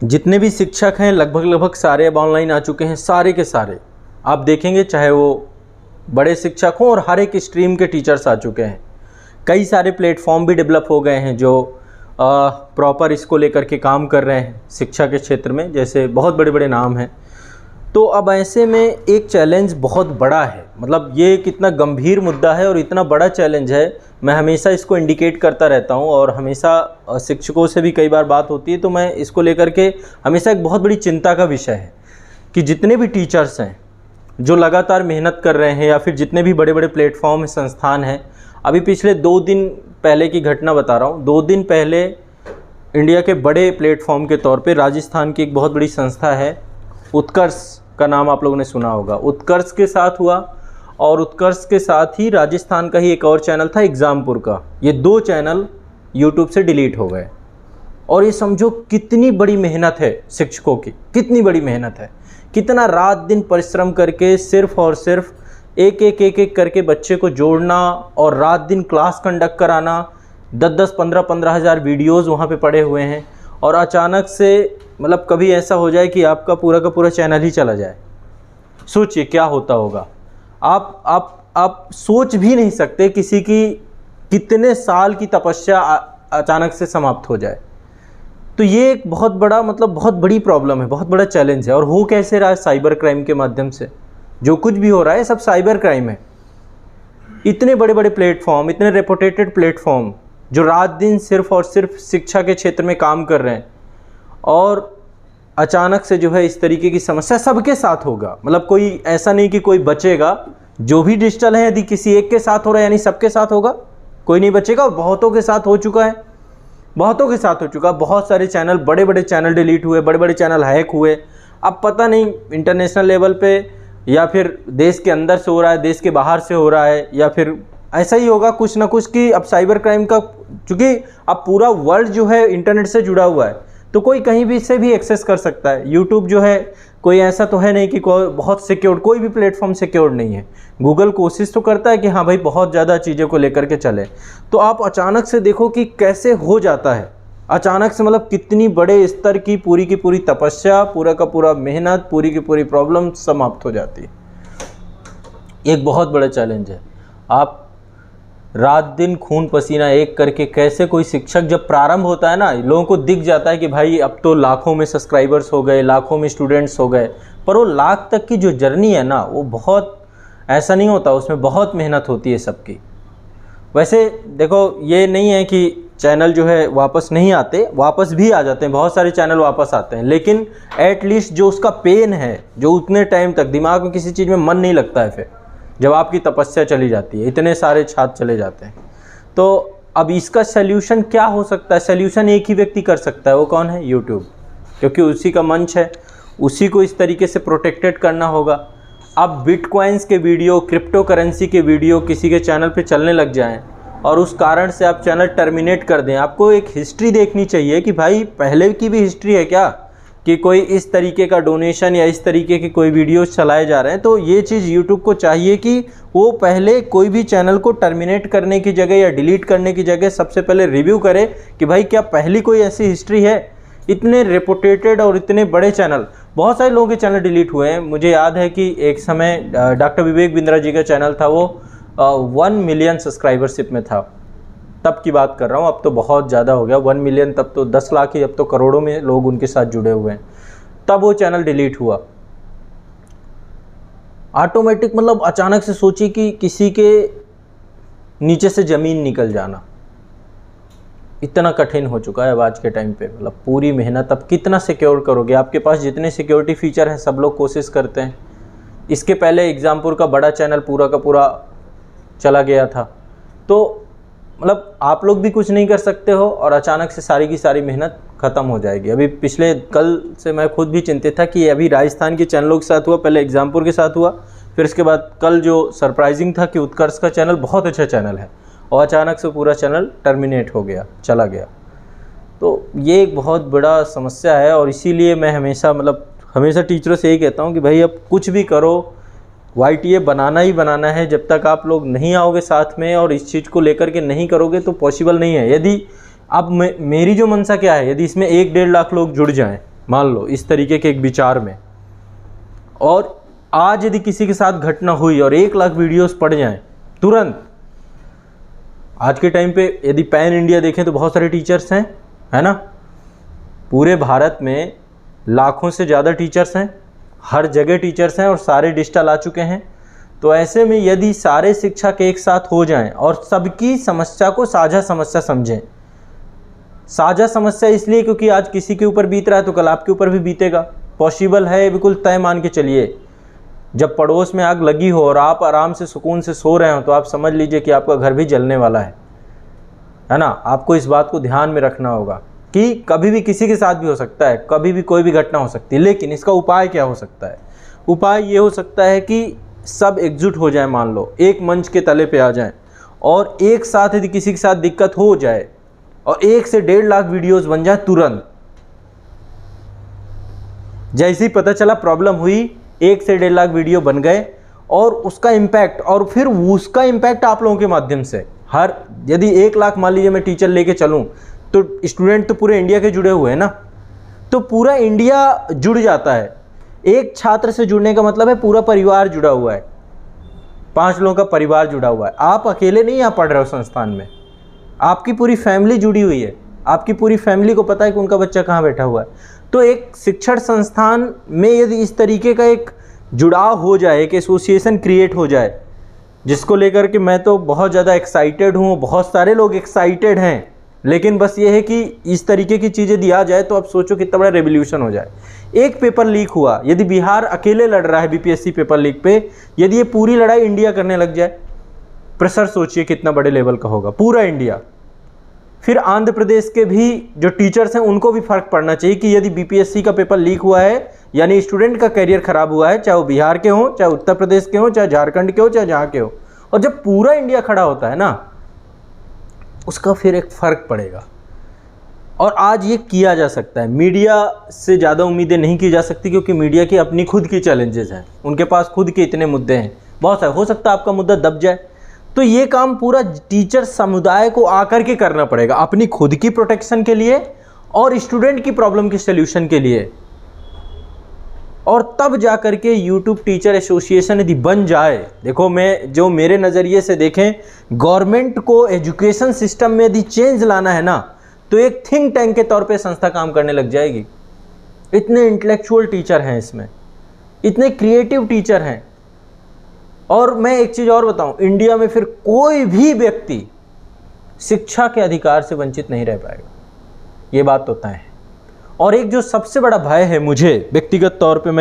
जितने भी शिक्षक हैं लगभग सारे अब ऑनलाइन आ चुके हैं, सारे के सारे आप देखेंगे, चाहे वो बड़े शिक्षक हों और हर एक स्ट्रीम के टीचर्स आ चुके हैं। कई सारे प्लेटफॉर्म भी डेवलप हो गए हैं जो प्रॉपर इसको लेकर के काम कर रहे हैं शिक्षा के क्षेत्र में, जैसे बहुत बड़े बड़े नाम हैं। तो अब ऐसे में एक चैलेंज बहुत बड़ा है, मतलब ये कितना गंभीर मुद्दा है और इतना बड़ा चैलेंज है, मैं हमेशा इसको इंडिकेट करता रहता हूँ और हमेशा शिक्षकों से भी कई बार बात होती है, तो मैं इसको लेकर के हमेशा एक बहुत बड़ी चिंता का विषय है कि जितने भी टीचर्स हैं जो लगातार मेहनत कर रहे हैं या फिर जितने भी बड़े बड़े प्लेटफॉर्म संस्थान हैं। अभी पिछले 2 दिन पहले की घटना बता रहा हूँ। 2 दिन पहले इंडिया के बड़े प्लेटफॉर्म के तौर पे राजस्थान की एक बहुत बड़ी संस्था है, उत्कर्ष का नाम आप लोगों ने सुना होगा। उत्कर्ष के साथ हुआ और उत्कर्ष के साथ ही राजस्थान का ही एक और चैनल था एग्जामपुर का। ये 2 चैनल यूट्यूब से डिलीट हो गए। और ये समझो कितनी बड़ी मेहनत है शिक्षकों की, कितनी बड़ी मेहनत है, कितना रात दिन परिश्रम करके सिर्फ और सिर्फ एक करके बच्चे को जोड़ना और रात दिन क्लास कंडक्ट कराना। 10-10, 15-15 हज़ार वीडियोज़ वहाँ पे पड़े हुए हैं और अचानक से मतलब कभी ऐसा हो जाए कि आपका पूरा का पूरा चैनल ही चला जाए। सोचिए क्या होता होगा। आप सोच भी नहीं सकते किसी की कितने साल की तपस्या अचानक से समाप्त हो जाए। तो ये एक बहुत बड़ा मतलब बहुत बड़ी प्रॉब्लम है, बहुत बड़ा चैलेंज है। और हो कैसे रहा है? साइबर क्राइम के माध्यम से। जो कुछ भी हो रहा है सब साइबर क्राइम है। इतने बड़े बड़े प्लेटफॉर्म, इतने रेपुटेटेड प्लेटफॉर्म जो रात दिन सिर्फ और सिर्फ शिक्षा के क्षेत्र में काम कर रहे हैं और अचानक से जो है इस तरीके की समस्या सबके साथ होगा। मतलब कोई ऐसा नहीं कि कोई बचेगा। जो भी डिजिटल है यदि किसी एक के साथ हो रहा है यानी सबके साथ होगा, कोई नहीं बचेगा। और बहुतों के साथ हो चुका है, बहुतों के साथ हो चुका। बहुत सारे चैनल, बड़े बड़े चैनल डिलीट हुए, बड़े बड़े चैनल हैक हुए। अब पता नहीं इंटरनेशनल लेवल पे या फिर देश के अंदर से हो रहा है, देश के बाहर से हो रहा है, या फिर ऐसा ही होगा कुछ ना कुछ कि अब साइबर क्राइम का, चूँकि अब पूरा वर्ल्ड जो है इंटरनेट से जुड़ा हुआ है तो कोई कहीं भी से भी एक्सेस कर सकता है। यूट्यूब जो है कोई ऐसा तो है नहीं कि कोई बहुत सिक्योर्ड, कोई भी प्लेटफॉर्म सिक्योर्ड नहीं है। गूगल कोशिश तो करता है कि हाँ भाई बहुत ज़्यादा चीज़ों को लेकर के चले। तो आप अचानक से देखो कि कैसे हो जाता है अचानक से, मतलब कितनी बड़े स्तर की पूरी तपस्या, पूरा का पूरा मेहनत, पूरी की पूरी प्रॉब्लम समाप्त हो जाती है। एक बहुत बड़ा चैलेंज है। आप रात दिन खून पसीना एक करके कैसे, कोई शिक्षक जब प्रारंभ होता है ना, लोगों को दिख जाता है कि भाई अब तो लाखों में सब्सक्राइबर्स हो गए, लाखों में स्टूडेंट्स हो गए, पर वो लाख तक की जो जर्नी है ना वो बहुत ऐसा नहीं होता, उसमें बहुत मेहनत होती है सबकी। वैसे देखो ये नहीं है कि चैनल जो है वापस नहीं आते, वापस भी आ जाते हैं, बहुत सारे चैनल वापस आते हैं, लेकिन एटलीस्ट जो उसका पेन है, जो उतने टाइम तक दिमाग में किसी चीज़ में मन नहीं लगता है, फिर जब आपकी तपस्या चली जाती है, इतने सारे छात्र चले जाते हैं। तो अब इसका सल्यूशन क्या हो सकता है? सल्यूशन एक ही व्यक्ति कर सकता है, वो कौन है? यूट्यूब, क्योंकि उसी का मंच है, उसी को इस तरीके से प्रोटेक्टेड करना होगा। अब बिटकॉइंस के वीडियो, क्रिप्टो करेंसी के वीडियो किसी के चैनल पे चलने लग जाएं और उस कारण से आप चैनल टर्मिनेट कर दें, आपको एक हिस्ट्री देखनी चाहिए कि भाई पहले की भी हिस्ट्री है क्या कि कोई इस तरीके का डोनेशन या इस तरीके के कोई वीडियोस चलाए जा रहे हैं। तो ये चीज़ यूट्यूब को चाहिए कि वो पहले कोई भी चैनल को टर्मिनेट करने की जगह या डिलीट करने की जगह सबसे पहले रिव्यू करे कि भाई क्या पहली कोई ऐसी हिस्ट्री है। इतने रेपुटेटेड और इतने बड़े चैनल, बहुत सारे लोगों के चैनल डिलीट हुए हैं। मुझे याद है कि एक समय डॉक्टर विवेक बिंद्रा जी का चैनल था, वो 1 मिलियन सब्सक्राइबरशिप में था, तब की बात कर रहा हूँ। अब तो बहुत ज़्यादा हो गया 1 मिलियन, तब तो 10 लाख ही, अब तो करोड़ों में लोग उनके साथ जुड़े हुए हैं। तब वो चैनल डिलीट हुआ ऑटोमेटिक। मतलब अचानक से सोचिए कि किसी के नीचे से ज़मीन निकल जाना इतना कठिन हो चुका है अब आज के टाइम पे। मतलब पूरी मेहनत, अब कितना सिक्योर करोगे? आपके पास जितने सिक्योरिटी फीचर हैं सब लोग कोशिश करते हैं। इसके पहले एग्जामपुर का बड़ा चैनल पूरा का पूरा चला गया था। तो मतलब आप लोग भी कुछ नहीं कर सकते हो और अचानक से सारी की सारी मेहनत ख़त्म हो जाएगी। अभी पिछले कल से मैं खुद भी चिंतित था कि अभी राजस्थान के चैनलों के साथ हुआ, पहले एग्जामपुर के साथ हुआ, फिर इसके बाद कल जो सरप्राइजिंग था कि उत्कर्ष का चैनल बहुत अच्छा चैनल है और अचानक से पूरा चैनल टर्मिनेट हो गया, चला गया। तो ये एक बहुत बड़ा समस्या है और इसीलिए मैं हमेशा टीचरों से यही कहता हूँ कि भाई अब कुछ भी करो, YTA बनाना ही बनाना है। जब तक आप लोग नहीं आओगे साथ में और इस चीज़ को लेकर के नहीं करोगे तो पॉसिबल नहीं है। यदि अब मेरी जो मंशा क्या है, यदि इसमें 1-1.5 लाख लोग जुड़ जाएं मान लो इस तरीके के एक विचार में, और आज यदि किसी के साथ घटना हुई और 1 लाख वीडियोस पड़ जाएं तुरंत, आज के टाइम पे यदि पैन इंडिया देखें तो बहुत सारे टीचर्स हैं, है ना, पूरे भारत में लाखों से ज़्यादा टीचर्स हैं, हर जगह टीचर्स हैं और सारे डिजिटल आ चुके हैं। तो ऐसे में यदि सारे शिक्षक एक साथ हो जाएं और सबकी समस्या को साझा समस्या समझें, साझा समस्या इसलिए क्योंकि आज किसी के ऊपर बीत रहा है तो कल आपके ऊपर भी बीतेगा, पॉसिबल है, बिल्कुल तय मान के चलिए। जब पड़ोस में आग लगी हो और आप आराम से सुकून से सो रहे हो तो आप समझ लीजिए कि आपका घर भी जलने वाला है ना। आपको इस बात को ध्यान में रखना होगा कि कभी भी किसी के साथ भी हो सकता है, कभी भी कोई भी घटना हो सकती है, लेकिन इसका उपाय क्या हो सकता है? उपाय ये हो सकता है कि सब एकजुट हो जाए, मान लो एक मंच के तले पे आ जाएं और एक साथ यदि किसी के साथ दिक्कत हो जाए और 1 से 1.5 लाख वीडियोस बन जाए तुरंत। जैसे ही पता चला प्रॉब्लम हुई, 1 से 1.5 लाख वीडियो बन गए और उसका इम्पैक्ट, और फिर उसका इम्पैक्ट आप लोगों के माध्यम से हर, यदि 1 लाख मान लीजिए मैं टीचर लेके चलूं तो स्टूडेंट तो पूरे इंडिया के जुड़े हुए हैं ना, तो पूरा इंडिया जुड़ जाता है। एक छात्र से जुड़ने का मतलब है पूरा परिवार जुड़ा हुआ है, 5 लोगों का परिवार जुड़ा हुआ है। आप अकेले नहीं यहाँ पढ़ रहे हो संस्थान में, आपकी पूरी फैमिली जुड़ी हुई है, आपकी पूरी फैमिली को पता है कि उनका बच्चा कहाँ बैठा हुआ है। तो एक शिक्षण संस्थान में यदि इस तरीके का एक जुड़ाव हो जाए, एक एसोसिएशन क्रिएट हो जाए, जिसको लेकर के मैं तो बहुत ज़्यादा एक्साइटेड हूँ, बहुत सारे लोग एक्साइटेड हैं, लेकिन बस ये है कि इस तरीके की चीज़ें दिया जाए तो आप सोचो कितना बड़ा रेवोल्यूशन हो जाए। एक पेपर लीक हुआ, यदि बिहार अकेले लड़ रहा है बीपीएससी पेपर लीक पे, यदि ये पूरी लड़ाई इंडिया करने लग जाए, प्रेशर सोचिए कितना बड़े लेवल का होगा, पूरा इंडिया। फिर आंध्र प्रदेश के भी जो टीचर्स हैं उनको भी फर्क पड़ना चाहिए कि यदि बीपीएससी का पेपर लीक हुआ है, यानी स्टूडेंट का करियर खराब हुआ है, चाहे वो बिहार के हों, चाहे उत्तर प्रदेश के हों, चाहे झारखंड के हो, चाहे जहाँ के हो, और जब पूरा इंडिया खड़ा होता है ना, उसका फिर एक फ़र्क पड़ेगा। और आज ये किया जा सकता है। मीडिया से ज़्यादा उम्मीदें नहीं की जा सकती क्योंकि मीडिया की अपनी खुद की चैलेंजेस हैं, उनके पास खुद के इतने मुद्दे हैं, बहुत सारे, हो सकता है आपका मुद्दा दब जाए। तो ये काम पूरा टीचर समुदाय को आकर के करना पड़ेगा, अपनी खुद की प्रोटेक्शन के लिए और स्टूडेंट की प्रॉब्लम के सल्यूशन के लिए। और तब जा कर के यूट्यूब टीचर एसोसिएशन यदि बन जाए, देखो मैं जो मेरे नज़रिए से देखें, गवर्नमेंट को एजुकेशन सिस्टम में यदि चेंज लाना है ना, तो एक थिंक टैंक के तौर पे संस्था काम करने लग जाएगी। इतने इंटेलेक्चुअल टीचर हैं इसमें, इतने क्रिएटिव टीचर हैं। और मैं एक चीज़ और बताऊं, इंडिया में फिर कोई भी व्यक्ति शिक्षा के अधिकार से वंचित नहीं रह पाएगा, ये बात तो तय है। और एक जो सबसे बड़ा भय है मुझे व्यक्तिगत तौर पे, मैं